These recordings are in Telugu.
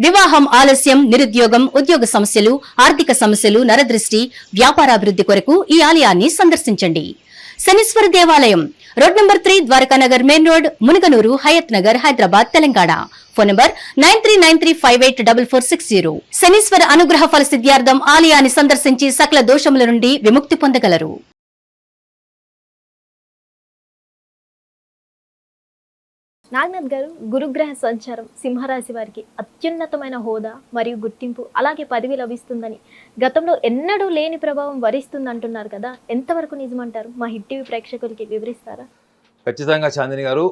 వివాహం ఆలస్యం, నిరుద్యోగం, ఉద్యోగ సమస్యలు, ఆర్థిక సమస్యలు, నరదృష్టి, వ్యాపారాభివృద్ధి కొరకు ఈ ఆలయాన్ని సందర్శించండి. శనీశ్వర దేవాలయం road number 3, Dwarakanagar main road, Munuganur, Hayath Nagar, Hyderabad, Telangana. Phone number 9393584460. Shaniswara అనుగ్రహ ఫల సిద్ధ్యార్థం ఆలయాన్ని సందర్శించి సకల దోషముల నుండి విముక్తి పొందగలరు. నాగనాథ్ గారు, గురుగ్రహ సంచారం సింహరాశి వారికి అత్యున్నతమైన హోదా మరియు గుర్తింపు అలాగే పదవి లభిస్తుందని, గతంలో ఎన్నడూ లేని ప్రభావం వరిస్తుంది అంటున్నారు కదా, ఎంతవరకు నిజమంటారు? మా హిట్ టీవీ ప్రేక్షకులకి వివరిస్తారా? ఖచ్చితంగా చాందిని గారు.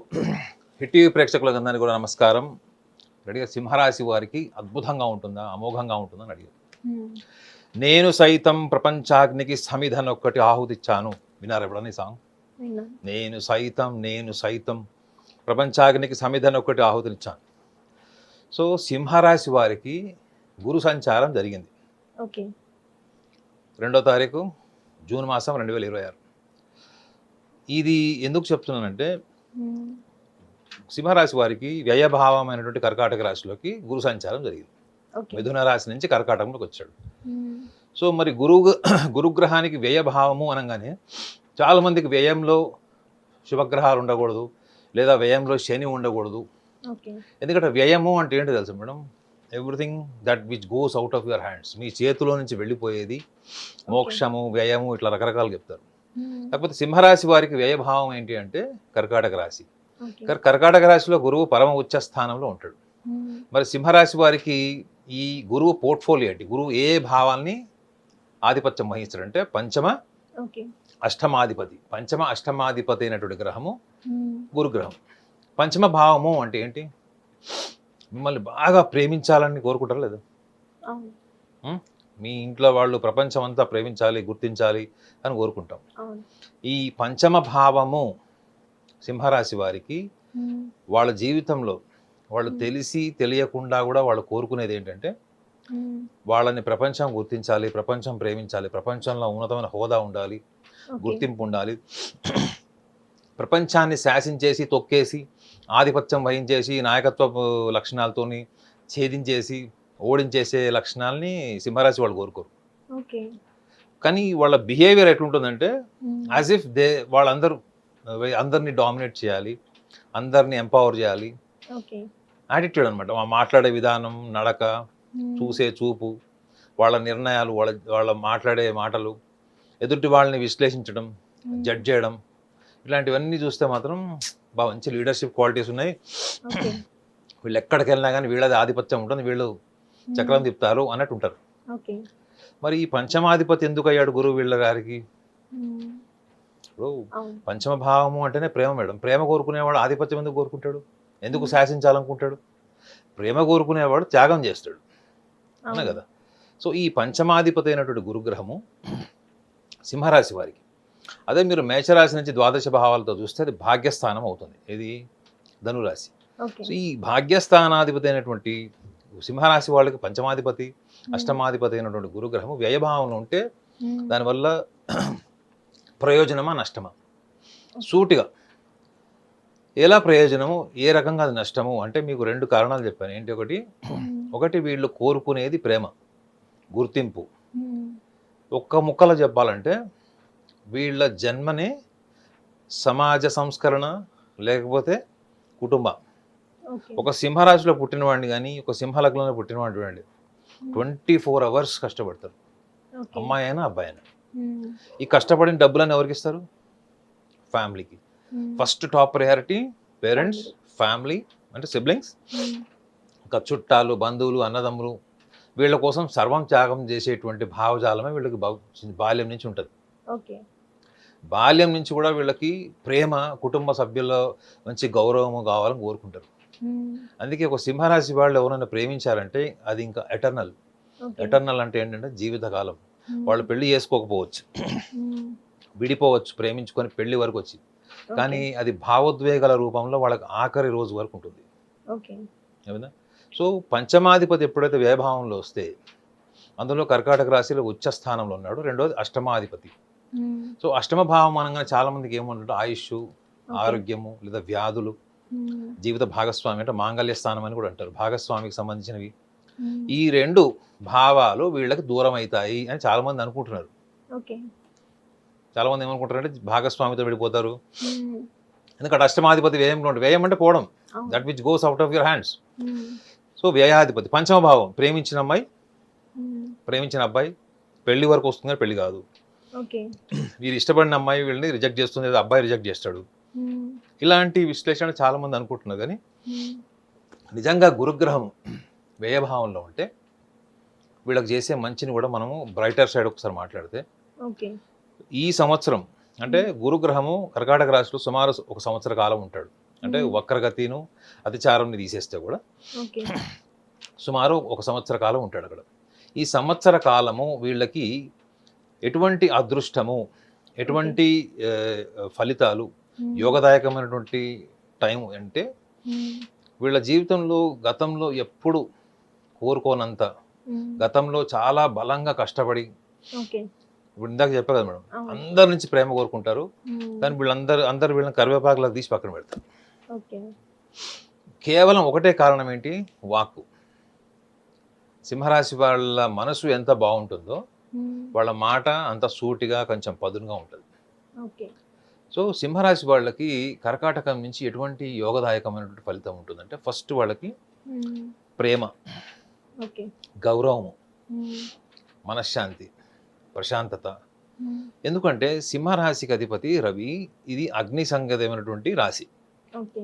హిట్ టీవీ ప్రేక్షకులందరికీ కూడా నమస్కారం. రెడీగా సింహరాశి వారికి అద్భుతంగా ఉంటుందా, అమోఘంగా ఉంటుందా అని అడిగారు. నేను సైతం ప్రపంచాగ్నికి సమిధనొక్కటి ఆహుతిచ్చాను. వినారు ఎప్పుడన్నా ఈ సాంగ్? నేను సైతం ప్రపంచాగ్నికి సమిధనొక్కటి ఆహుతినిచ్చాను. సో సింహరాశి వారికి గురు సంచారం జరిగింది. 2వ తారీఖు జూన్ మాసం 2026. ఇది ఎందుకు చెప్తున్నానంటే, సింహరాశి వారికి వ్యయభావమైనటువంటి కర్కాటక రాశిలోకి గురు సంచారం జరిగింది. మిథున రాశి నుంచి కర్కాటకంలోకి వచ్చాడు. సో మరి గురుగ్రహానికి వ్యయభావము అనగానే చాలామందికి వ్యయంలో శుభగ్రహాలు ఉండకూడదు, లేదా వ్యయంలో శని ఉండకూడదు. ఎందుకంటే వ్యయము అంటే ఏంటో తెలుసు madam? Everything that which goes out of your hands. మీ చేతిలో నుంచి వెళ్ళిపోయేది మోక్షము, వ్యయము, ఇట్లా రకరకాలు చెప్తారు. కాకపోతే సింహరాశి వారికి వ్యయభావం ఏంటి అంటే కర్కాటక రాశి. కర్కాటక రాశిలో గురువు పరమ ఉచ్చ స్థానంలో ఉంటాడు. మరి సింహరాశి వారికి ఈ గురువు పోర్ట్ఫోలియో ఏంటి? గురువు ఏ భావాల్ని ఆధిపత్యం వహిస్తాడంటే పంచమ అష్టమాధిపతి అయినటువంటి గ్రహము గురుగ్రహం. పంచమ భావము అంటే ఏంటి? మిమ్మల్ని బాగా ప్రేమించాలని కోరుకుంటారు లేదా? మీ ఇంట్లో వాళ్ళు ప్రపంచం అంతా ప్రేమించాలి, గుర్తించాలి అని కోరుకుంటాం. ఈ పంచమ భావము సింహరాశి వారికి వాళ్ళ జీవితంలో వాళ్ళు తెలిసి తెలియకుండా కూడా వాళ్ళు కోరుకునేది ఏంటంటే, వాళ్ళని ప్రపంచం గుర్తించాలి, ప్రపంచం ప్రేమించాలి, ప్రపంచంలో ఉన్నతమైన హోదా ఉండాలి, గుర్తింపు ఉండాలి, ప్రపంచాన్ని శాసించేసి తొక్కేసి ఆధిపత్యం వహించేసి నాయకత్వ లక్షణాలతోని ఛేదించేసి ఓడించేసే లక్షణాలని సింహరాశి వాళ్ళు కోరుకోరు. కానీ వాళ్ళ బిహేవియర్ ఎట్లుంటుందంటే, యాజ్ ఇఫ్ అందరినీ డామినేట్ చేయాలి, అందరినీ ఎంపవర్ చేయాలి. యాటిట్యూడ్ అనమాట. మాట్లాడే విధానం, నడక, చూసే చూపు, వాళ్ళ నిర్ణయాలు, వాళ్ళ మాట్లాడే మాటలు, ఎదుటి వాళ్ళని విశ్లేషించడం, జడ్జ్ చేయడం, ఇలాంటివన్నీ చూస్తే మాత్రం బాగా మంచి లీడర్షిప్ క్వాలిటీస్ ఉన్నాయి. వీళ్ళు ఎక్కడికి వెళ్ళినా కానీ వీళ్ళది ఆధిపత్యం ఉంటుంది, వీళ్ళు చక్రం తిప్పుతారు అన్నట్టు ఉంటారు. మరి ఈ పంచమాధిపతి ఎందుకు అయ్యాడు గురువు వీళ్ళ గారికి? ఇప్పుడు పంచమ భావము అంటేనే ప్రేమ మేడం. ప్రేమ కోరుకునేవాడు ఆధిపత్యం ఎందుకు కోరుకుంటాడు? ఎందుకు శాసించాలనుకుంటాడు? ప్రేమ కోరుకునేవాడు త్యాగం చేస్తాడు, అవునా కదా? సో ఈ పంచమాధిపతి అయినటువంటి గురుగ్రహము సింహరాశి వారికి. అదే మీరు మేషరాశి నుంచి ద్వాదశ భావాలతో చూస్తే అది భాగ్యస్థానం అవుతుంది. ఇది ధనురాశి. సో ఈ భాగ్యస్థానాధిపతి అయినటువంటి సింహరాశి వాళ్ళకి పంచమాధిపతి, అష్టమాధిపతి అయినటువంటి గురుగ్రహము వ్యయభావంలో ఉంటే దానివల్ల ప్రయోజనమా నష్టమా? సూటిగా ఎలా ప్రయోజనము, ఏ రకంగా అది నష్టము అంటే మీకు 2 కారణాలు చెప్పాను. ఏంటి? ఒకటి వీళ్ళు కోరుకునేది ప్రేమ, గుర్తింపు. ఒక్క ముక్కలో చెప్పాలంటే వీళ్ళ జన్మనే సమాజ సంస్కరణ, లేకపోతే కుటుంబం. ఒక సింహరాశిలో పుట్టినవాడిని కానీ, ఒక సింహలగ్నంలో పుట్టినవాడిని చూడండి, 24 hours కష్టపడతారు, అమ్మాయి అయినా అబ్బాయి అయినా. ఈ కష్టపడిన డబ్బులను ఎవరికి ఇస్తారు? ఫ్యామిలీకి. First top priority parents, family అంటే సిబ్లింగ్స్, ఇంకా చుట్టాలు, బంధువులు, అన్నదమ్ములు, వీళ్ళ కోసం సర్వం త్యాగం చేసేటువంటి భావజాలమే వీళ్ళకి బాల్యం నుంచి ఉంటుంది. బాల్యం నుంచి కూడా వీళ్ళకి ప్రేమ, కుటుంబ సభ్యుల మంచి గౌరవము కావాలని కోరుకుంటారు. అందుకే ఒక సింహరాశి వాళ్ళు ఎవరైనా ప్రేమించారంటే అది ఇంకా ఎటర్నల్. ఎటర్నల్ అంటే ఏంటంటే జీవితకాలం. వాళ్ళు పెళ్లి చేసుకోకపోవచ్చు, విడిపోవచ్చు, ప్రేమించుకొని పెళ్లి వరకు వచ్చి, కానీ అది భావోద్వేగాల రూపంలో వాళ్ళకి ఆఖరి రోజు వరకు ఉంటుంది. ఏమైనా? సో పంచమాధిపతి ఎప్పుడైతే వ్యయభావంలో వస్తే, అందులో కర్కాటక రాశిలో ఉచ్చ స్థానంలో ఉన్నాడు. రెండోది అష్టమాధిపతి. సో అష్టమ భావం అనగానే చాలా మందికి ఏమంటారు? ఆయుష్, ఆరోగ్యము, లేదా వ్యాధులు, జీవిత భాగస్వామి అంటే మాంగళ్య స్థానం అని కూడా అంటారు. భాగస్వామికి సంబంధించినవి ఈ రెండు భావాలు వీళ్ళకి దూరం అవుతాయి అని చాలా మంది అనుకుంటున్నారు. ఓకే. చాలా మంది ఏమనుకుంటారంటే భాగస్వామితో విడిపోతారు, ఎందుకంటే అష్టమాధిపతి వ్యయంలో ఉంటుంది. వ్యయం అంటే పోవడం, that which goes out of your hands. So వ్యయాధిపతి పంచమ భావం, ప్రేమించిన అమ్మాయి ప్రేమించిన అబ్బాయి పెళ్లి వరకు వస్తుంది కానీ పెళ్లి కాదు. ఓకే. వీరు ఇష్టపడిన అమ్మాయి వీళ్ళని రిజెక్ట్ చేస్తుంది, లేదా అబ్బాయి రిజెక్ట్ చేస్తాడు. ఇలాంటి విశ్లేషణ చాలా మంది అనుకుంటున్నారు. కానీ నిజంగా గురుగ్రహం వ్యయభావంలో ఉంటే వీళ్ళకి చేసే మంచిని కూడా మనము బ్రైటర్ సైడ్ ఒకసారి మాట్లాడితే, ఓకే. ఈ సంవత్సరం అంటే గురుగ్రహము కర్కాటక రాశిలో సుమారు ఒక సంవత్సర కాలం ఉంటాడు. అంటే వక్రగతిను అతిచారంని తీసేస్తే కూడా ఓకే. సుమారు ఒక సంవత్సర కాలం ఉంటాడు అక్కడ. ఈ సంవత్సర కాలము వీళ్ళకి ఎటువంటి అదృష్టము, ఎటువంటి ఫలితాలు, యోగదాయకమైనటువంటి టైం అంటే వీళ్ళ జీవితంలో గతంలో ఎప్పుడు కోరుకోనంత, గతంలో చాలా బలంగా కష్టపడి, ఓకే. ఇప్పుడు ఇందాక చెప్పా కదా మేడం, అందరి నుంచి ప్రేమ కోరుకుంటారు, కానీ అందరు వీళ్ళని కరివేపాకులకు తీసి పక్కన పెడతారు. ఓకే. కేవలం ఒకటే కారణం ఏంటి? వాక్కు. సింహరాశి వాళ్ళ మనసు ఎంత బాగుంటుందో వాళ్ళ మాట అంత సూటిగా కొంచెం పదునుగా ఉంటుంది. ఓకే. సో సింహరాశి వాళ్ళకి కర్కాటకం నుంచి ఎటువంటి యోగదాయకమైనటువంటి ఫలితం ఉంటుందంటే, ఫస్ట్ వాళ్ళకి ప్రేమ, ఓకే. గౌరవము, మనశ్శాంతి, ప్రశాంతత. ఎందుకంటే సింహరాశికి అధిపతి రవి, ఇది అగ్ని సంగతమైనటువంటి రాశి. ఓకే.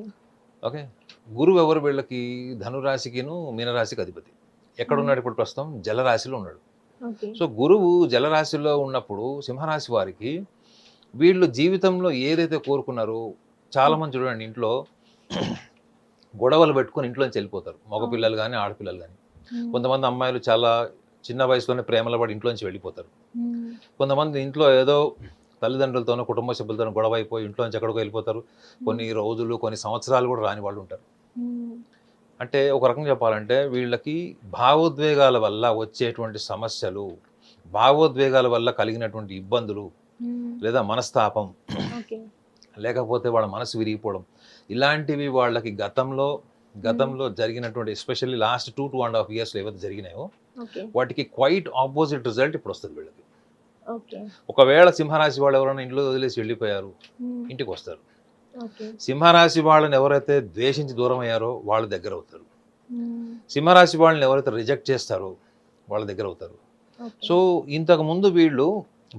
ఓకే. గురువు ఎవరు వీళ్ళకి? ధనురాశికిను మీనరాశికి అధిపతి. ఎక్కడున్నాడు ఇప్పుడు ప్రస్తుతం? జలరాశిలో ఉన్నాడు. ఓకే. సో గురువు జలరాశిలో ఉన్నప్పుడు సింహరాశి వారికి వీళ్ళు జీవితంలో ఏదైతే కోరుకున్నారో, చాలా మంది చూడండి ఇంట్లో గొడవలు పెట్టుకొని ఇంట్లోంచి వెళ్ళిపోతారు, మగపిల్లలు కానీ ఆడపిల్లలు కానీ. కొంతమంది అమ్మాయిలు చాలా చిన్న వయసులోనే ప్రేమలో పడి ఇంట్లోంచి వెళ్ళిపోతారు. కొంతమంది ఇంట్లో ఏదో తల్లిదండ్రులతోనో కుటుంబ సభ్యులతోనో గొడవ అయిపోయి ఇంట్లోంచి ఎక్కడికో వెళ్ళిపోతారు. కొన్ని రోజులు, కొన్ని సంవత్సరాలు కూడా రాని వాళ్ళు ఉంటారు. అంటే ఒక రకంగా చెప్పాలంటే వీళ్ళకి భావోద్వేగాల వల్ల వచ్చేటువంటి సమస్యలు, భావోద్వేగాల వల్ల కలిగినటువంటి ఇబ్బందులు, లేదా మనస్తాపం, లేకపోతే వాళ్ళ మనసు విరిగిపోవడం, ఇలాంటివి వాళ్ళకి గతంలో జరిగినటువంటి ఎస్పెషల్లీ లాస్ట్ 2.5 years ఏవైతే జరిగినాయో వాటికి క్వైట్ ఆపోజిట్ రిజల్ట్ ఇప్పుడు వస్తుంది వీళ్ళకి. ఒకవేళ సింహరాశి వాళ్ళు ఎవరైనా ఇంట్లో వదిలేసి వెళ్ళిపోయారు, ఇంటికి వస్తారు. సింహరాశి వాళ్ళని ఎవరైతే ద్వేషించి దూరం అయ్యారో వాళ్ళ దగ్గర అవుతారు. సింహరాశి వాళ్ళని ఎవరైతే రిజెక్ట్ చేస్తారో వాళ్ళ దగ్గర అవుతారు. సో ఇంతకు ముందు వీళ్ళు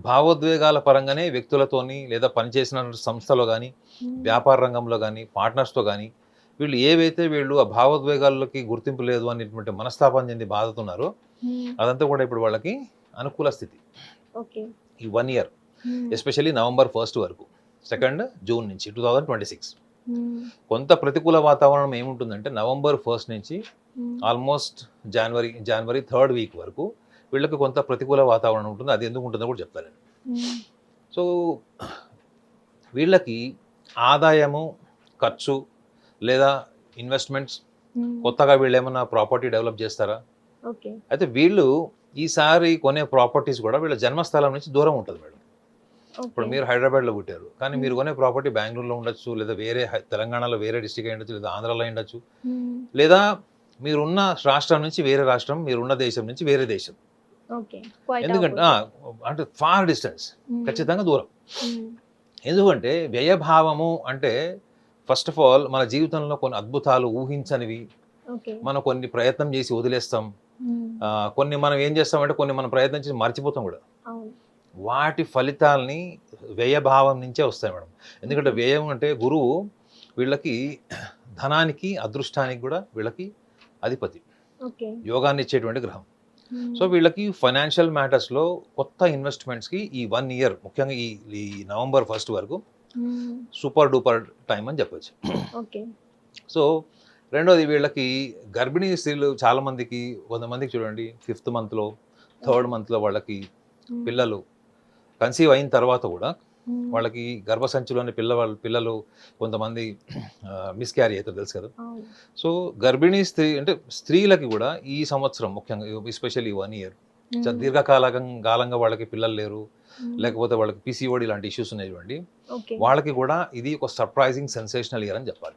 భావోద్వేగాల పరంగానే వ్యక్తులతోని, లేదా పనిచేసిన సంస్థలో కానీ, వ్యాపార రంగంలో కానీ, పార్ట్నర్స్తో కానీ వీళ్ళు వీళ్ళు ఆ భావోద్వేగాల్లోకి గుర్తింపు లేదు అనేటువంటి మనస్తాపం చెంది బాధతున్నారో అదంతా కూడా ఇప్పుడు వాళ్ళకి అనుకూల స్థితి. ఈ 1 year ఎస్పెషల్లీ November 1st వరకు, 2nd June నుంచి 2026 కొంత ప్రతికూల వాతావరణం ఏముంటుందంటే November 1st నుంచి ఆల్మోస్ట్ జనవరి 3rd week వరకు వీళ్ళకి కొంత ప్రతికూల వాతావరణం ఉంటుంది. అది ఎందుకు ఉంటుందో కూడా చెప్తాను నేను. సో వీళ్ళకి ఆదాయము, ఖర్చు లేదా ఇన్వెస్ట్మెంట్స్, కొత్తగా వీళ్ళు ఏమైనా ప్రాపర్టీ డెవలప్ చేస్తారా? అయితే వీళ్ళు ఈసారి కొనే ప్రాపర్టీస్ కూడా వీళ్ళ జన్మస్థలం నుంచి దూరం ఉంటుంది మేడం. ఇప్పుడు మీరు హైదరాబాద్లో పుట్టారు, కానీ మీరు కొనే ప్రాపర్టీ బెంగళూరులో ఉండొచ్చు, లేదా వేరే తెలంగాణలో వేరే డిస్ట్రిక్ట్ అయి ఉండొచ్చు, లేదా ఆంధ్రాలో ఉండొచ్చు, లేదా మీరున్న రాష్ట్రం నుంచి వేరే రాష్ట్రం, మీరున్న దేశం నుంచి వేరే దేశం. ఎందుకంటే అంటే ఫార్ డిస్టెన్స్, ఖచ్చితంగా దూరం. ఎందుకంటే వ్యయభావము అంటే ఫస్ట్ ఆఫ్ ఆల్ మన జీవితంలో కొన్ని అద్భుతాలు ఊహించనివి మనం కొన్ని ప్రయత్నం చేసి వదిలేస్తాం. కొన్ని మనం ఏం చేస్తామంటే కొన్ని మనం ప్రయత్నం చేసి మర్చిపోతాం కూడా. వాటి ఫలితాలని వ్యయభావం నుంచే వస్తాయి మేడం. ఎందుకంటే వ్యయం అంటే గురువు వీళ్ళకి ధనానికి, అదృష్టానికి కూడా వీళ్ళకి అధిపతి, యోగాన్ని ఇచ్చేటువంటి గ్రహం. సో వీళ్ళకి ఫైనాన్షియల్ మ్యాటర్స్లో కొత్త ఇన్వెస్ట్మెంట్స్కి ఈ 1 year, ముఖ్యంగా ఈ November 1st వరకు సూపర్ డూపర్ టైం అని చెప్పచ్చు. సో రెండోది, వీళ్ళకి గర్భిణీ స్త్రీలు చాలా మందికి, కొంతమందికి చూడండి 5th monthలో 3rd monthలో వాళ్ళకి పిల్లలు కన్సీవ్ అయిన తర్వాత కూడా వాళ్ళకి గర్భసంచిలోని పిల్లలు కొంతమంది మిస్క్యారీ అవుతారు, తెలుసు కదా. సో గర్భిణీ స్త్రీ అంటే స్త్రీలకి కూడా ఈ సంవత్సరం ముఖ్యంగా ఎస్పెషల్లీ 1 year దీర్ఘకాలంగా వాళ్ళకి పిల్లలు లేరు, లేకపోతే వాళ్ళకి PCOD లాంటి ఇష్యూస్ ఉన్నాయి చూడండి, వాళ్ళకి కూడా ఇది ఒక సర్ప్రైజింగ్ సెన్సేషనల్ ఇయర్ అని చెప్పాలి.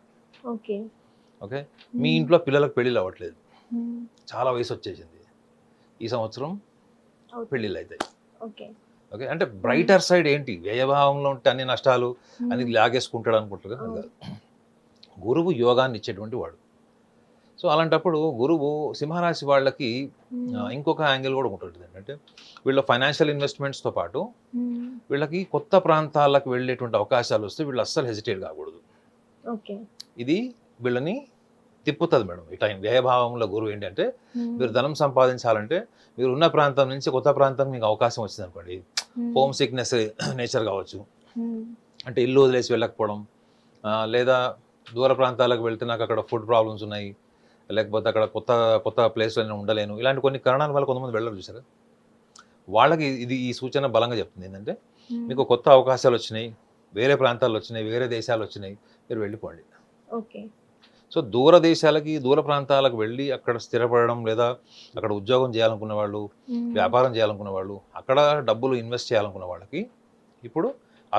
ఓకే, మీ ఇంట్లో పిల్లలకు పెళ్ళిళ్ళు అవ్వట్లేదు, చాలా వయసు వచ్చేసింది, ఈ సంవత్సరం పెళ్ళిళ్ళు అవుతాయి. ఓకే. ఓకే, అంటే బ్రైటర్ సైడ్ ఏంటి, వ్యయభావంలో ఉంటే అన్ని నష్టాలు అని లాగేసుకుంటాడు అనుకుంటారు కదా, అది కాదు. గురువు యోగాన్ని ఇచ్చేటువంటి వాడు. సో అలాంటప్పుడు గురువు సింహరాశి వాళ్ళకి ఇంకొక యాంగిల్ కూడా ఉంటుంది ఏంటంటే, వీళ్ళ ఫైనాన్షియల్ ఇన్వెస్ట్మెంట్స్తో పాటు వీళ్ళకి కొత్త ప్రాంతాలకు వెళ్ళేటువంటి అవకాశాలు వస్తే వీళ్ళు అస్సలు హెసిటేట్ కాకూడదు. ఓకే. ఇది వీళ్ళని తిప్పుతుంది మేడం. ఈ టైం వ్యయభావంలో గురువు ఏంటంటే, మీరు ధనం సంపాదించాలంటే మీరు ఉన్న ప్రాంతం నుంచి కొత్త ప్రాంతం మీకు అవకాశం వచ్చింది అనుకోండి, హోమ్ సిక్నెస్ నేచర్ కావచ్చు, అంటే ఇల్లు వదిలేసి వెళ్ళకపోవడం, లేదా దూర ప్రాంతాలకు వెళ్తే నాకు అక్కడ ఫుడ్ ప్రాబ్లమ్స్ ఉన్నాయి, లేకపోతే అక్కడ కొత్త కొత్త ప్లేస్లో నేను ఉండలేను, ఇలాంటి కొన్ని కారణాల వల్ల కొంతమంది వెళ్ళరు చూసారా, వాళ్ళకి ఇది ఈ సూచన బలంగా చెప్తుంది ఏంటంటే, మీకు కొత్త అవకాశాలు వచ్చినాయి, వేరే ప్రాంతాలు వచ్చినాయి, వేరే దేశాలు వచ్చినాయి, మీరు వెళ్ళిపోండి. ఓకే. సో దూర దేశాలకి దూర ప్రాంతాలకు వెళ్ళి అక్కడ స్థిరపడడం, లేదా అక్కడ ఉద్యోగం చేయాలనుకున్న వాళ్ళు, వ్యాపారం చేయాలనుకున్న వాళ్ళు, అక్కడ డబ్బులు ఇన్వెస్ట్ చేయాలనుకున్న వాళ్ళకి ఇప్పుడు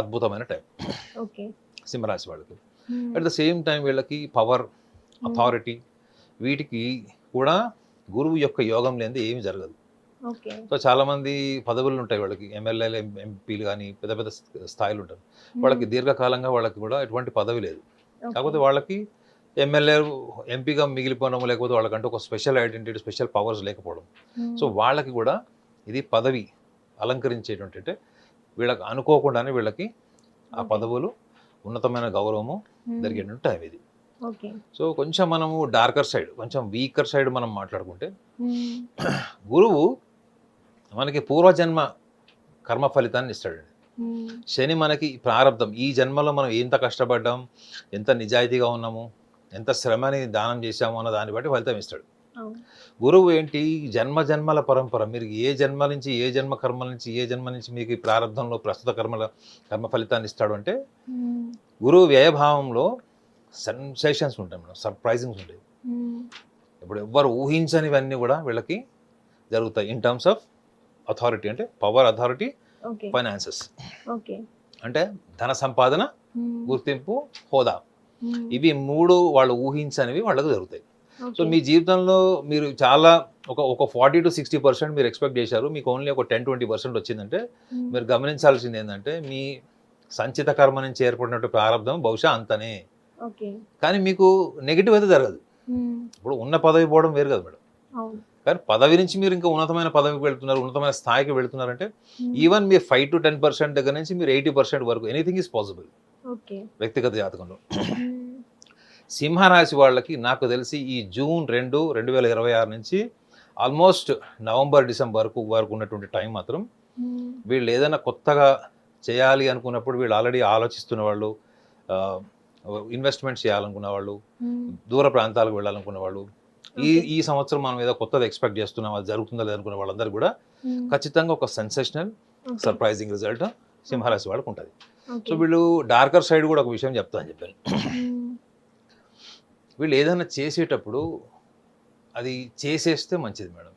అద్భుతమైన టైం ఓకే. సింహరాశి వాళ్ళకి. అట్ ద సేమ్ టైం వీళ్ళకి పవర్, అథారిటీ, వీటికి కూడా గురువు యొక్క యోగం లేనిది ఏమి జరగదు. ఓకే. సో చాలామంది పదవులు ఉంటాయి వాళ్ళకి, ఎమ్మెల్యేలు, ఎంపీలు కానీ పెద్ద పెద్ద స్థాయిలు ఉంటారు, వాళ్ళకి దీర్ఘకాలంగా వాళ్ళకి కూడా ఎటువంటి పదవి లేదు. కాకపోతే వాళ్ళకి ఎమ్మెల్యే, ఎంపీగా మిగిలిపోవడం, లేకపోతే వాళ్ళకంటే ఒక స్పెషల్ ఐడెంటిటీ, స్పెషల్ పవర్స్ లేకపోవడం. సో వాళ్ళకి కూడా ఇది పదవి అలంకరించేటువంటి, అంటే వీళ్ళకి అనుకోకుండానే వీళ్ళకి ఆ పదవులు, ఉన్నతమైన గౌరవము జరిగేటువంటి టైం ఇది. ఓకే. సో కొంచెం మనము డార్కర్ సైడ్, కొంచెం వీకర్ సైడ్ మనం మాట్లాడుకుంటే, గురువు మనకి పూర్వజన్మ కర్మ ఫలితాన్ని ఇస్తాడండి. శని మనకి ప్రారంధం, ఈ జన్మలో మనం ఎంత కష్టపడ్డాం, ఎంత నిజాయితీగా ఉన్నాము, ఎంత శ్రమని దానం చేశాము అన్న దాన్ని బట్టి ఫలితం ఇస్తాడు. గురువు ఏంటి, జన్మ జన్మల పరంపర, మీరు ఏ జన్మ నుంచి, ఏ జన్మ కర్మల నుంచి, ఏ జన్మ నుంచి మీకు ఈ ప్రారంధంలో ప్రస్తుత కర్మ ఫలితాన్ని ఇస్తాడు అంటే, గురువు వ్యయభావంలో సెన్సేషన్స్ ఉంటాయి మేడం, సర్ప్రైజింగ్స్ ఉంటాయి. ఇప్పుడు ఎవ్వరు ఊహించనివన్నీ కూడా వీళ్ళకి జరుగుతాయి ఇన్ టర్మ్స్ ఆఫ్ అథారిటీ, అంటే పవర్, అథారిటీ, ఫైనాన్సెస్, అంటే ధన సంపాదన, గుర్తింపు, హోదా, ఇవి మూడు వాళ్ళు ఊహించనివి వాళ్ళకు జరుగుతాయి. సో మీ జీవితంలో మీరు చాలా ఒక 40 to 60% మీరు ఎక్స్పెక్ట్ చేశారు, మీకు ఓన్లీ ఒక 10-20% వచ్చిందంటే, మీరు గమనించాల్సింది ఏంటంటే, మీ సంచిత కర్మ నుంచి ఏర్పడినట్టు ప్రారంభం బహుశా అంతనే, కానీ మీకు నెగిటివ్ అయితే జరగదు. ఇప్పుడు ఉన్న పదవి పోవడం వేరు కదా మేడం, కానీ పదవి నుంచి మీరు ఇంకా ఉన్నతమైన పదవికి వెళ్తున్నారు, ఉన్నతమైన స్థాయికి వెళ్తున్నారంటే, ఈవెన్ మీ 5 to 10% దగ్గర నుంచి మీరు 80% వరకు ఎనీథింగ్ ఈజ్ పాసిబుల్ వ్యక్తిగత జాతకంలో. సింహరాశి వాళ్ళకి నాకు తెలిసి ఈ జూన్ 2, 2026 నుంచి ఆల్మోస్ట్ నవంబర్-డిసెంబర్ వరకు ఉన్నటువంటి టైం మాత్రం, వీళ్ళు ఏదైనా కొత్తగా చేయాలి అనుకున్నప్పుడు, వీళ్ళు ఆల్రెడీ ఆలోచిస్తున్న వాళ్ళు, ఇన్వెస్ట్మెంట్ చేయాలనుకున్న వాళ్ళు, దూర ప్రాంతాలకు వెళ్ళాలనుకున్న వాళ్ళు, ఈ సంవత్సరం మనం ఏదో కొత్తది ఎక్స్పెక్ట్ చేస్తున్నాం, అది జరుగుతుందా లేదనుకున్న వాళ్ళందరూ కూడా ఖచ్చితంగా ఒక సెన్సేషనల్, సర్ప్రైజింగ్ రిజల్ట్ సింహరాశి వాళ్ళకు ఉంటుంది. సో వీళ్ళు డార్కర్ సైడ్ కూడా ఒక విషయం చెప్తా అని చెప్పాను, వీళ్ళు ఏదైనా చేసేటప్పుడు అది చేసేస్తే మంచిది మేడం.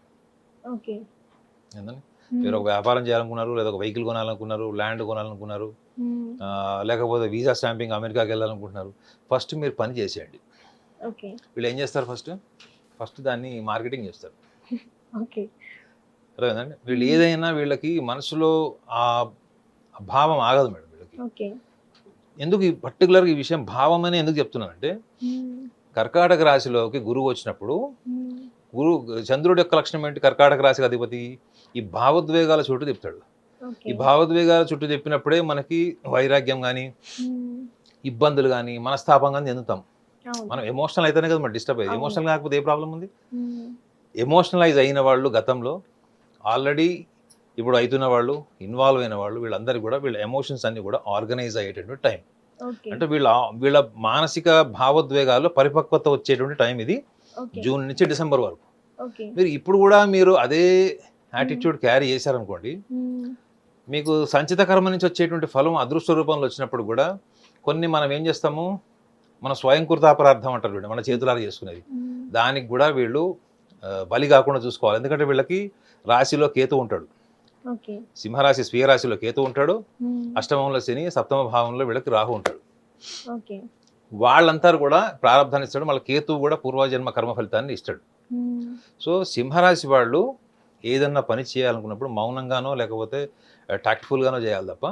ఏంటంటే, మీరు ఒక వ్యాపారం చేయాలనుకున్నారు, లేదా ఒక వెహికల్ కొనాలనుకున్నారు, ల్యాండ్ కొనాలనుకున్నారు, లేకపోతే వీసా స్టాంపింగ్ అమెరికాకి వెళ్ళాలనుకుంటున్నారు, ఫస్ట్ మీరు పని చేసేయండి. వీళ్ళు ఏం చేస్తారు, ఫస్ట్ దాన్ని మార్కెటింగ్ చేస్తారు. అర్థమైందండి, వీళ్ళు ఏదైనా వీళ్ళకి మనసులో ఆ భావం ఆగదు మేడం వీళ్ళకి. ఎందుకు ఈ పర్టికులర్గా ఈ విషయం భావం అని ఎందుకు చెప్తున్నానంటే, కర్కాటక రాశిలోకి గురువు వచ్చినప్పుడు, చంద్రుడి యొక్క లక్షణం ఏంటి, కర్కాటక రాశికి అధిపతి ఈ భావోద్వేగాల చుట్టూ తిప్పుతాడు. ఈ భావోద్వేగాల చుట్టూ చెప్పినప్పుడే మనకి వైరాగ్యం కానీ, ఇబ్బందులు కానీ, మనస్తాపం కానీ చెందుతాం. మనం ఎమోషనల్ అయితేనే కదా మనం డిస్టర్బ్ అయ్యేది, ఎమోషనల్ కాకపోతే ఏ ప్రాబ్లం ఉంది. ఎమోషనలైజ్ అయిన వాళ్ళు గతంలో, ఆల్రెడీ ఇప్పుడు అవుతున్న వాళ్ళు, ఇన్వాల్వ్ అయిన వాళ్ళు, వీళ్ళందరికీ కూడా వీళ్ళ ఎమోషన్స్ అన్ని కూడా ఆర్గనైజ్ అయ్యేటటువంటి టైం. అంటే వీళ్ళ మానసిక భావోద్వేగాల్లో పరిపక్వత వచ్చేటువంటి టైం ఇది, జూన్ నుంచి డిసెంబర్ వరకు. మీరు ఇప్పుడు కూడా మీరు అదే యాటిట్యూడ్ క్యారీ చేశారనుకోండి, మీకు సంచిత కర్మ నుంచి వచ్చేటువంటి ఫలం అదృష్ట రూపంలో వచ్చినప్పుడు కూడా, కొన్ని మనం ఏం చేస్తాము, మన స్వయంకృతాపరార్థం అంటారు వీళ్ళు, మన చేతులారా చేసుకునేది, దానికి కూడా వీళ్ళు బలి కాకుండా చూసుకోవాలి. ఎందుకంటే వీళ్ళకి రాశిలో కేతు ఉంటాడు, సింహరాశి స్వీయ రాశిలో కేతు ఉంటాడు, అష్టమంలో శని, సప్తమ భావంలో వీళ్ళకి రాహు ఉంటాడు. వాళ్ళంతా కూడా ప్రారంధాన్ని ఇస్తాడు, మళ్ళీ కేతువు కూడా పూర్వజన్మ కర్మ ఫలితాన్ని ఇస్తాడు. సో సింహరాశి వాళ్ళు ఏదన్నా పని చేయాలనుకున్నప్పుడు మౌనంగానో లేకపోతే టాక్ట్ఫుల్గానో చేయాలి తప్ప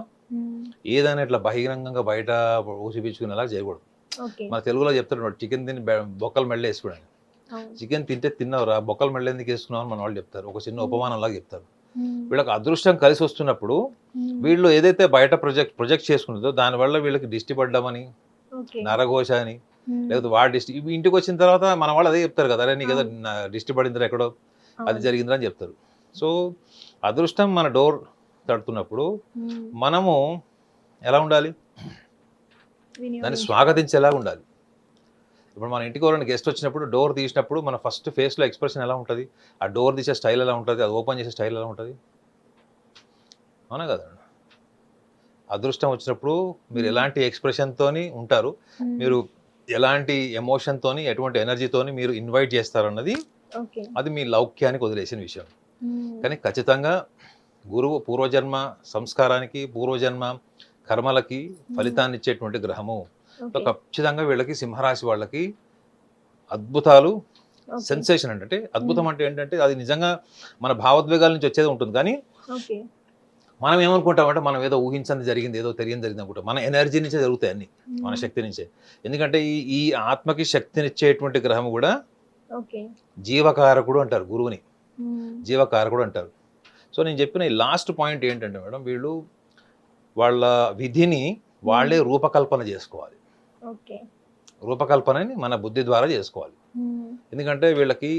ఏదైనా ఇట్లా బహిరంగంగా బయట చూపించుకునేలా చేయకూడదు. మన తెలుగులో చెప్తారు చికెన్ తిని బొక్కలు మెళ్ళ వేసుకోవడానికి. చికెన్ తింటే తిన్నవరా, బొక్కలు మెళ్ళ ఎందుకు వేసుకున్నావు అని మన వాళ్ళు చెప్తారు, ఒక చిన్న ఉపమానంలాగా చెప్తారు. వీళ్ళకి అదృష్టం కలిసి వస్తున్నప్పుడు వీళ్ళు ఏదైతే బయట ప్రొజెక్ట్ చేసుకుంటుందో దానివల్ల వీళ్ళకి దిష్టి పడ్డామని, నరఘోష అని, లేకపోతే వాడి దిష్టి ఇంటికి వచ్చిన తర్వాత మన వాళ్ళు అదే చెప్తారు కదా, అరే నీకు ఏదో దిష్టి పడిందిరా ఎక్కడో అది జరిగిందిరా అని చెప్తారు. సో అదృష్టం మన డోర్ తడుతున్నప్పుడు మనము ఎలా ఉండాలి, దాన్ని స్వాగతించేలాగా ఉండాలి. ఇప్పుడు మన ఇంటికి ఎవరైనా గెస్ట్ వచ్చినప్పుడు డోర్ తీసినప్పుడు మన ఫస్ట్ ఫేస్లో ఎక్స్ప్రెషన్ ఎలా ఉంటుంది, ఆ డోర్ తీసే స్టైల్ ఎలా ఉంటుంది, అది ఓపెన్ చేసే స్టైల్ ఎలా ఉంటుంది, అవునా కదా. అదృష్టం వచ్చినప్పుడు మీరు ఎలాంటి ఎక్స్ప్రెషన్తోని ఉంటారు, మీరు ఎలాంటి ఎమోషన్తోని ఎటువంటి ఎనర్జీతోని మీరు ఇన్వైట్ చేస్తారన్నది అది మీ లౌక్యానికి వదిలేసిన విషయం. కానీ ఖచ్చితంగా గురువు పూర్వజన్మ సంస్కారానికి, పూర్వజన్మ కర్మలకి ఫలితాన్ని ఇచ్చేటువంటి గ్రహము. ఖచ్చితంగా వీళ్ళకి సింహరాశి వాళ్ళకి అద్భుతాలు, సెన్సేషన్ అంటే అద్భుతం అంటే ఏంటంటే అది నిజంగా మన భావోద్వేగాల నుంచి వచ్చేది ఉంటుంది. కానీ మనం ఏమనుకుంటామంటే మనం ఏదో ఊహించని జరిగింది, ఏదో తెలియని జరిగింది అనుకుంటాం. మన ఎనర్జీ నుంచే జరుగుతాయి అన్ని, మన శక్తి నుంచే. ఎందుకంటే ఈ ఆత్మకి శక్తినిచ్చేటువంటి గ్రహం కూడా జీవకారకుడు అంటారు, గురువుని జీవకారకుడు అంటారు. సో నేను చెప్పిన ఈ లాస్ట్ పాయింట్ ఏంటంటే మేడం, వీళ్ళు వాళ్ళ విధిని వాళ్ళే రూపకల్పన చేసుకోవాలి. రూపకల్పనని మన బుద్ధి ద్వారా చేసుకోవాలి. ఎందుకంటే వీళ్ళకి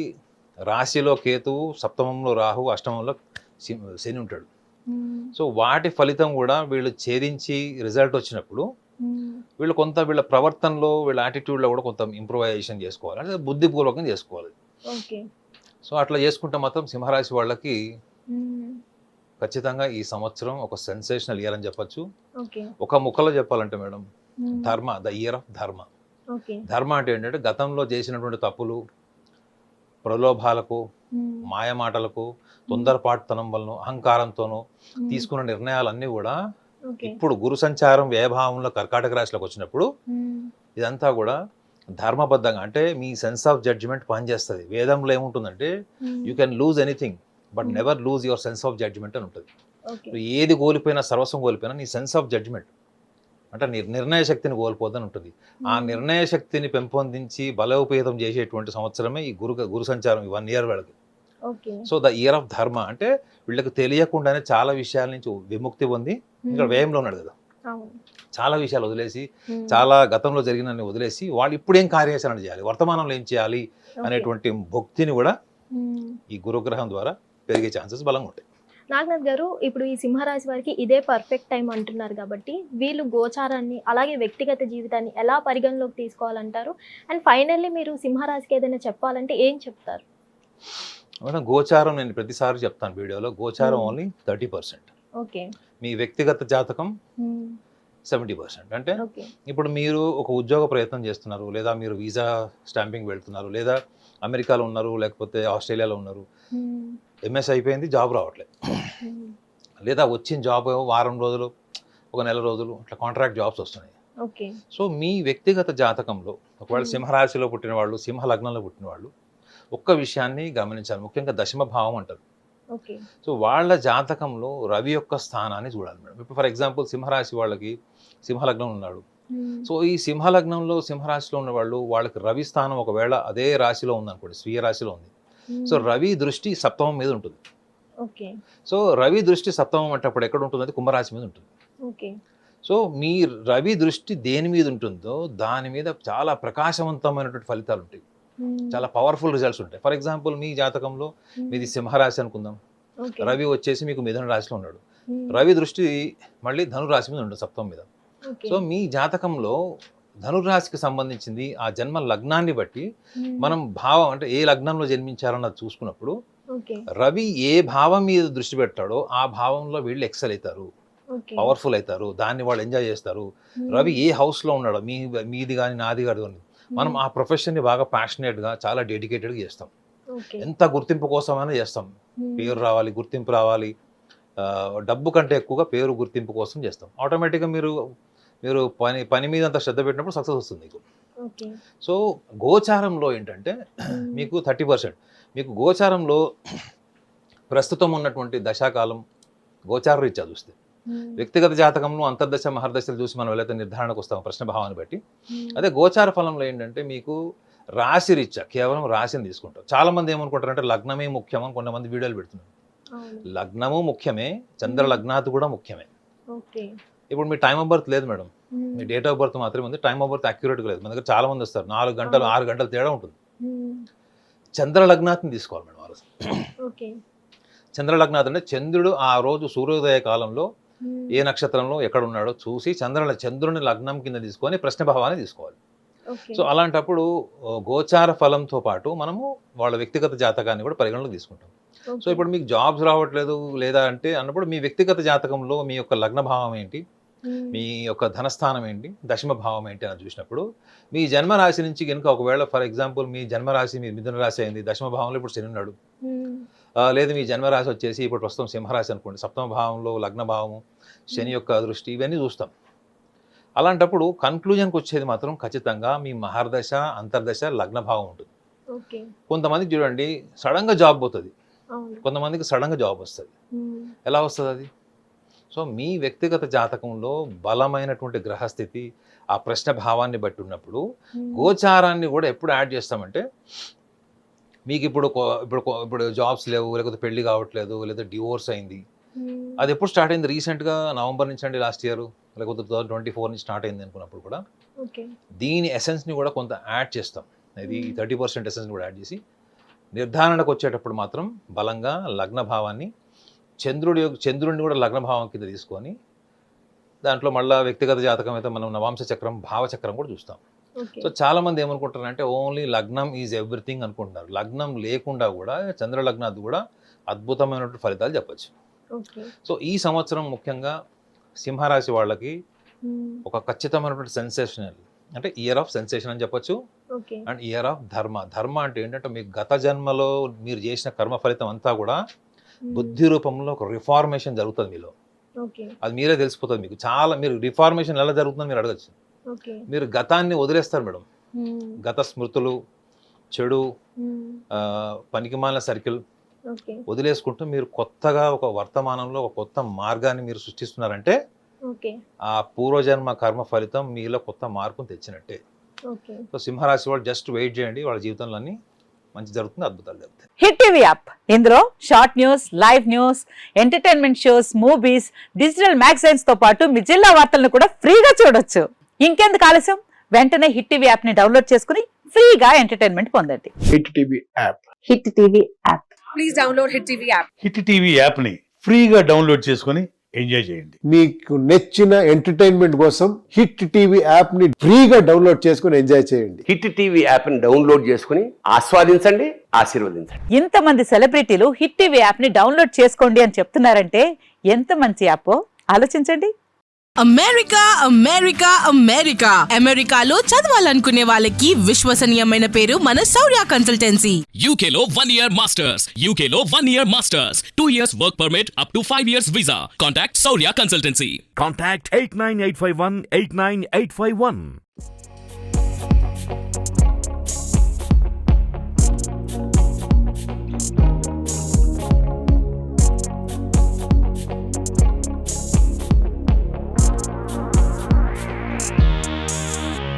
రాశిలో కేతువు, సప్తమంలో రాహు, అష్టమంలో శని ఉంటాడు. సో వాటి ఫలితం కూడా వీళ్ళు ఛేదించి రిజల్ట్ వచ్చినప్పుడు వీళ్ళు కొంత వీళ్ళ ప్రవర్తనలో, వీళ్ళ యాటిట్యూడ్లో కూడా కొంత ఇంప్రూవైజేషన్ చేసుకోవాలి, అంటే బుద్ధిపూర్వకంగా చేసుకోవాలి. సో అట్లా చేసుకుంటే మాత్రం సింహరాశి వాళ్ళకి ఖచ్చితంగా ఈ సంవత్సరం ఒక సెన్సేషనల్ ఇయర్ అని చెప్పచ్చు. ఒక ముక్కలో చెప్పాలంటే మేడం, ధర్మ, ద ఇయర్ ఆఫ్ ధర్మ. ధర్మ అంటే ఏంటంటే గతంలో చేసినటువంటి తప్పులు, ప్రలోభాలకు, మాయమాటలకు, తొందరపాటుతనం వలన, అహంకారంతోనూ తీసుకున్న నిర్ణయాలన్నీ కూడా ఇప్పుడు గురు సంచారం వ్యయభావంలో కర్కాటక రాశిలోకి వచ్చినప్పుడు ఇదంతా కూడా ధర్మబద్ధంగా, అంటే మీ సెన్స్ ఆఫ్ జడ్జిమెంట్ పనిచేస్తుంది. వేదంలో ఏముంటుందంటే you can lose anything but never lose your sense of judgement అని ఉంటుంది. ఏది కోల్పోయినా, సర్వస్వం కోల్పోయినా నీ సెన్స్ ఆఫ్ జడ్జిమెంట్ అంటే నిర్ణయ శక్తిని కోల్పోదని ఉంటుంది. ఆ నిర్ణయ శక్తిని పెంపొందించి బలోపేతం చేసేటువంటి సంవత్సరమే ఈ గురు సంచారం, ఈ 1 year వాళ్ళకి. సో ద ఇయర్ ఆఫ్ ధర్మ అంటే వీళ్ళకి తెలియకుండానే చాలా విషయాల నుంచి విముక్తి పొంది, ఇక్కడ వ్యయంలో ఉన్నాడు కదా, చాలా విషయాలు వదిలేసి, చాలా గతంలో జరిగినన్ని వదిలేసి వాళ్ళు ఇప్పుడు ఏం కార్యాచరణ చేయాలి, వర్తమానంలో ఏం చేయాలి అనేటువంటి భక్తిని కూడా ఈ గురుగ్రహం ద్వారా పెరిగే ఛాన్సెస్ బలంగా ఉంటాయి. నాగనాథ్ గారు, ఇప్పుడు ఈ సింహరాశి వారికి ఇదే పర్ఫెక్ట్ టైం అంటున్నారు కాబట్టి వీళ్ళు గోచారాన్ని అలాగే వ్యక్తిగత జీవితాన్ని ఎలా పరిగణలోకి తీసుకోవాలంటారు? అండ్ ఫైనల్లీ మీరు సింహరాశికి ఏదైనా చెప్పాలంటే ఏం చెప్తారు? మేడం గోచారం నేను ప్రతిసారి చెప్తాను వీడియోలో, గోచారం ఓన్లీ 30%. ఓకే. మీ వ్యక్తిగత జాతకం 70%. అంటే ఇప్పుడు మీరు ఒక ఉద్యోగ ప్రయత్నం చేస్తున్నారు, లేదా మీరు వీసా స్టాంపింగ్ వెళ్తున్నారు, లేదా అమెరికాలో ఉన్నారు, లేకపోతే ఆస్ట్రేలియాలో ఉన్నారు, ఎంఎస్ అయిపోయింది, జాబ్ రావట్లేదు, లేదా వచ్చిన జాబ్ వారం రోజులు, ఒక నెల రోజులు అట్లా కాంట్రాక్ట్ జాబ్స్ వస్తున్నాయి. సో మీ వ్యక్తిగత జాతకంలో ఒకవేళ సింహరాశిలో పుట్టిన వాళ్ళు, సింహ లగ్నంలో పుట్టిన వాళ్ళు ఒక్క విషయాన్ని గమనించాలి, ముఖ్యంగా దశమ భావం అంటారు. సో వాళ్ళ జాతకంలో రవి యొక్క స్థానాన్ని చూడాలి మేడం. ఇప్పుడు ఫర్ ఎగ్జాంపుల్ సింహరాశి వాళ్ళకి సింహలగ్నం ఉన్నాడు. సో ఈ సింహలగ్నంలో, సింహరాశిలో ఉన్న వాళ్ళు, వాళ్ళకి రవి స్థానం ఒకవేళ అదే రాశిలో ఉందనుకోండి, స్వీయ రాశిలో ఉంది. సో రవి దృష్టి సప్తమం మీద ఉంటుంది. సో రవి దృష్టి సప్తమం అంటే అప్పుడు ఎక్కడ ఉంటుంది, కుంభరాశి మీద ఉంటుంది. సో మీ రవి దృష్టి దేని మీద ఉంటుందో దాని మీద చాలా ప్రకాశవంతమైనటువంటి ఫలితాలు ఉంటాయి, చాలా పవర్ఫుల్ రిజల్ట్స్ ఉంటాయి. ఫర్ ఎగ్జాంపుల్ మీ జాతకంలో మీది సింహరాశి అనుకుందాం, రవి వచ్చేసి మీకు మిథున రాశిలో ఉన్నాడు, రవి దృష్టి మళ్ళీ ధనురాశి మీద ఉంటుంది, సప్తమం మీద. సో మీ జాతకంలో ధనురాశికి సంబంధించింది ఆ జన్మ లగ్నాన్ని బట్టి మనం భావం అంటే ఏ లగ్నంలో జన్మించారన్నది చూసుకున్నప్పుడు రవి ఏ భావం మీద దృష్టి పెట్టాడో ఆ భావంలో వీళ్ళు ఎక్సెల్ అవుతారు, పవర్ఫుల్ అవుతారు, దాన్ని వాళ్ళు ఎంజాయ్ చేస్తారు. రవి ఏ హౌస్లో ఉన్నాడో, మీది కానీ నాది కానీ, మనం ఆ ప్రొఫెషన్ని బాగా ప్యాషనేట్గా, చాలా డెడికేటెడ్గా చేస్తాం. ఎంత గుర్తింపు కోసమైనా చేస్తాం, పేరు రావాలి, గుర్తింపు రావాలి, డబ్బు కంటే ఎక్కువగా పేరు గుర్తింపు కోసం చేస్తాం. ఆటోమేటిక్గా మీరు పని మీద అంత శ్రద్ధ పెట్టినప్పుడు సక్సెస్ వస్తుంది మీకు. సో గోచారంలో ఏంటంటే మీకు 30%, మీకు గోచారంలో ప్రస్తుతం ఉన్నటువంటి దశాకాలం గోచార రీత్యా చూస్తే వ్యక్తిగత జాతకంలో అంతర్దశ మహర్దశలు చూసి మనం వెళ్ళైతే నిర్ధారణకు వస్తాం ప్రశ్న భావాన్ని బట్టి. అదే గోచార ఫలంలో ఏంటంటే మీకు రాశి రీత్యా కేవలం రాశిని తీసుకుంటాం. చాలా మంది ఏమనుకుంటారంటే లగ్నమే ముఖ్యం అని కొంతమంది వీడియోలు పెడుతున్నారు. లగ్నము ముఖ్యమే, చంద్ర లగ్నాత్ కూడా ముఖ్యమే. ఇప్పుడు మీ టైమ్ ఆఫ్ బర్త్ లేదు madam, me date of birth మాత్రమే ఉంది. టైమ్ ఆఫ్ బర్త్ అక్యురేట్గా లేదు. మన దగ్గర చాలా మంది వస్తారు, 4 గంటలు 6 గంటల తేడా ఉంటుంది. చంద్ర లగ్నాథ్ని తీసుకోవాలి మేడం. చంద్ర లగ్నాథ్ అంటే చంద్రుడు ఆ రోజు సూర్యోదయ కాలంలో ఏ నక్షత్రంలో ఎక్కడ ఉన్నాడో చూసి చంద్రుని లగ్నం కింద తీసుకొని ప్రశ్న భావాన్ని తీసుకోవాలి. సో అలాంటప్పుడు గోచార ఫలంతో పాటు మనము వాళ్ళ వ్యక్తిగత జాతకాన్ని కూడా పరిగణలోకి తీసుకుంటాం. సో ఇప్పుడు మీకు జాబ్స్ రావట్లేదు లేదా అంటే అన్నప్పుడు మీ వ్యక్తిగత జాతకంలో మీ యొక్క లగ్న భావం ఏంటి, మీ యొక్క ధనస్థానం ఏంటి, దశమ భావం ఏంటి అని చూసినప్పుడు మీ జన్మరాశి నుంచి కనుక ఒకవేళ ఫర్ ఎగ్జాంపుల్ మీ జన్మరాశి మీ మిథున రాశి అయింది, దశమ భావంలో ఇప్పుడు శని ఉన్నాడు, లేదు మీ జన్మరాశి వచ్చేసి ఇప్పుడు ప్రస్తుతం సింహరాశి అనుకోండి, సప్తమ భావంలో లగ్న భావము, శని యొక్క దృష్టి, ఇవన్నీ చూస్తాం. అలాంటప్పుడు కన్క్లూజన్కి వచ్చేది మాత్రం ఖచ్చితంగా మీ మహర్దశ అంతర్దశ లగ్న భావం ఉంటుంది. కొంతమందికి చూడండి సడన్గా జాబ్ పోతుంది, కొంతమందికి సడన్గా జాబ్ వస్తుంది. ఎలా వస్తుంది అది? సో మీ వ్యక్తిగత జాతకంలో బలమైనటువంటి గ్రహస్థితి ఆ ప్రశ్న భావాన్ని బట్టి ఉన్నప్పుడు గోచారాన్ని కూడా ఎప్పుడు యాడ్ చేస్తామంటే మీకు ఇప్పుడు జాబ్స్ లేవు, లేకపోతే పెళ్లి కావట్లేదు, లేదా డివోర్స్ అయింది, అది ఎప్పుడు స్టార్ట్ అయింది? రీసెంట్గా నవంబర్ నుంచి అండి, లాస్ట్ ఇయర్, లేకపోతే 2024 నుంచి స్టార్ట్ అయింది అనుకున్నప్పుడు కూడా దీని ఎసెన్స్ని కూడా కొంత యాడ్ చేస్తాం. ఇది 30% ఎసెన్స్ని కూడా యాడ్ చేసి నిర్ధారణకు వచ్చేటప్పుడు మాత్రం బలంగా లగ్న భావాన్ని చంద్రుడిని కూడా లగ్న భావం కింద తీసుకొని దాంట్లో మళ్ళీ వ్యక్తిగత జాతకం అయితే మనం నవాంశ చక్రం భావచక్రం కూడా చూస్తాం. సో చాలా మంది ఏమనుకుంటారంటే ఓన్లీ లగ్నం ఈజ్ ఎవ్రీథింగ్ అనుకుంటున్నారు. లగ్నం లేకుండా కూడా చంద్ర లగ్నాది కూడా అద్భుతమైనటువంటి ఫలితాలు చెప్పచ్చు. సో ఈ సంవత్సరం ముఖ్యంగా సింహరాశి వాళ్ళకి ఒక ఖచ్చితమైనటువంటి సెన్సేషనల్ అంటే ఇయర్ ఆఫ్ సెన్సేషన్ అని చెప్పొచ్చు, అండ్ ఇయర్ ఆఫ్ ధర్మ. ధర్మ అంటే ఏంటంటే మీకు గత జన్మలో మీరు చేసిన కర్మ ఫలితం అంతా కూడా బుద్ధి రూపంలో ఒక రిఫార్మేషన్ జరుగుతుంది మీలో. అది మీరే తెలిసిపోతుంది మీకు. చాలా మీరు రిఫార్మేషన్ ఎలా జరుగుతుందో మీరు అడగచ్చు. మీరు గతాన్ని వదిలేస్తారు మేడం. గత స్మృతులు, చెడు, పనికిమాలిన సర్కిల్ వదిలేసుకుంటూ మీరు కొత్తగా ఒక వర్తమానంలో ఒక కొత్త మార్గాన్ని మీరు సృష్టిస్తున్నారంటే ఆ పూర్వజన్మ కర్మ ఫలితం మీలో కొత్త మార్పును తెచ్చినట్టే. సో సింహరాశి వాళ్ళు జస్ట్ వెయిట్ చేయండి, వాళ్ళ జీవితంలో అన్ని మంచి జరుగుతుంది, అద్భుతాలు జరుగుతాయి. హిట్ టీవీ యాప్, ఇందులో short news, live news, entertainment shows, movies, digital magazines తో పాటు మీ జిల్లా వార్తలను కూడా ఫ్రీగా చూడొచ్చు. ఇంకెందుకు ఆలస్యం, వెంటనే హిట్ టీవీ యాప్ ని డౌన్లోడ్ చేసుకుని ఫ్రీగా ఎంటర్టైన్మెంట్ పొందండి. Hit TV app. Hit TV app. Please download hit TV app. Hit TV యాప్ని ఫ్రీగా డౌన్లోడ్ చేసుకొని ఎంజాయ్ చేయండి. మీకు నచ్చిన ఎంటర్టైన్మెంట్ కోసం హిట్ టీవీ యాప్ ని ఫ్రీగా డౌన్లోడ్ చేసుకొని ఎంజాయ్ చేయండి. హిట్ టీవీ యాప్ ని డౌన్లోడ్ చేసుకుని ఆస్వాదించండి, ఆశీర్వదించండి. ఇంతమంది సెలబ్రిటీలు హిట్ టీవీ యాప్ ని డౌన్లోడ్ చేసుకోండి అని చెప్తున్నారంటే ఎంత మంచి యాప్ ఆలోచించండి. అమెరికా అమెరికా అమెరికా అమెరికాలో చదవాలనుకునే వాళ్ళకి విశ్వసనీయమైన పేరు మన శౌర్య కన్సల్టెన్సీ. UK లో 1 year masters, UK లో 1 year masters, 2 years work permit up to 5 years visa. Contact Saurya Consultancy. Contact 89851 89851.